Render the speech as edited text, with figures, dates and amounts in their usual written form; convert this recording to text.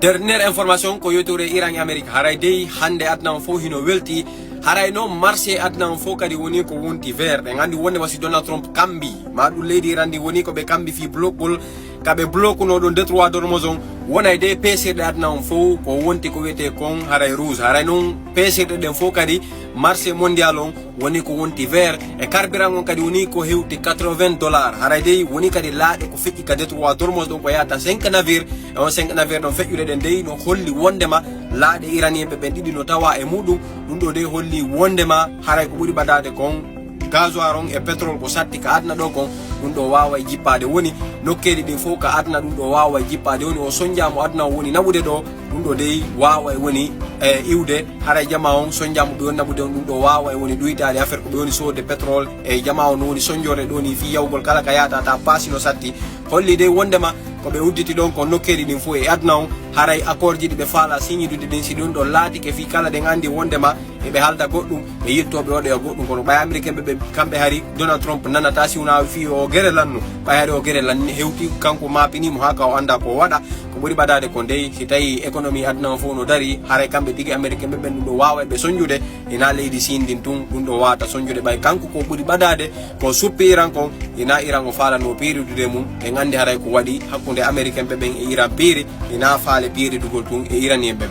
Dernière information ko yotore Iran America haray dey hande adnan fo hino welti haray no marché adnan fo kadi woni ko wonti vert be ngandi wonde wasi Donald Trump kambi madu leydi Iran di woni ko be kambi fi blokul kabe bloku no don detroit dormozon wonay de PC de adnan fo ko wonti ko wete kon haray rouge haray non PC de den fo kadi marché mondial on woni ko wonti vert e carburant on kadi woni ko hewti $80 haray dey woni kadi laade ko fekki ka detroit dormoz don ko yata 5 navire e on 5 navire don fekkude den dey no holli wondema laade iranien be ben didi no tawa e mudum dum do dey holli wondema haray ko buri badade kon gasoil e petrol ko satti ka adna do kon dum do wawa jippade woni nokkedi de fo ka adna dum do wawa jippade woni o sonjamo adna woni nabude do dum do dey wawa woni iwde haray jama on sonjamo be nabude dum do wawa woni duitade affaire ko be woni sode petrol e jama on woni sonjore do ni fi yawgol kala ka yata ta pasino satti holli de wondema ko be udditi don ko nokkedi din fu e adna on haray accord ji be faala signi dude din si don do laati ke fi kala de ngandi wondema e be halda goddum e yettobe wode goddum ko bay americain be kambe hari Donald Trump nanata si una fi o gere lanno bay hari o gere lanni hewti kanko mapini mo haka o anda ko wada ko buri badade ko dey si tayi economy adna fu no dari haray kambe digi americain be ben do wawa be sonjude ina leydi sindin tun dum do wata sonjude bay kanko ko buri badade ko suppi Iran ko ina Iran o faala no periode mum e ngandi haray ko wadi hakkunde americain be ben e Iran piri ina faale piri dugol tun e iranien be